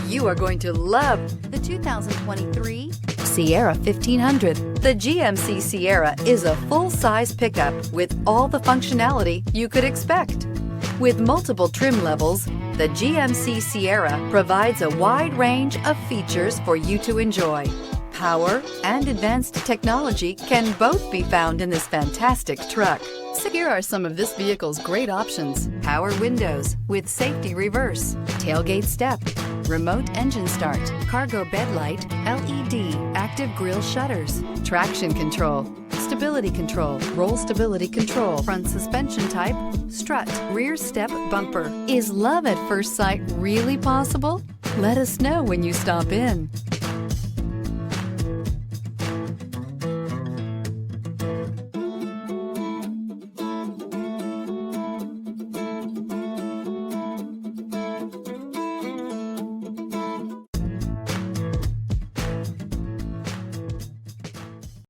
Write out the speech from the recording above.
You are going to love the 2023 Sierra 1500. The GMC Sierra is a full-size pickup with all the functionality you could expect. With multiple trim levels, the GMC Sierra provides a wide range of features for you to enjoy. Power and advanced technology can both be found in this fantastic truck. So here are some of this vehicle's great options: power windows with safety reverse, tailgate step, remote engine start, cargo bed light, LED, active grille shutters, traction control, stability control, roll stability control, front suspension type, strut, rear step bumper. Is love at first sight really possible? Let us know when you stop in.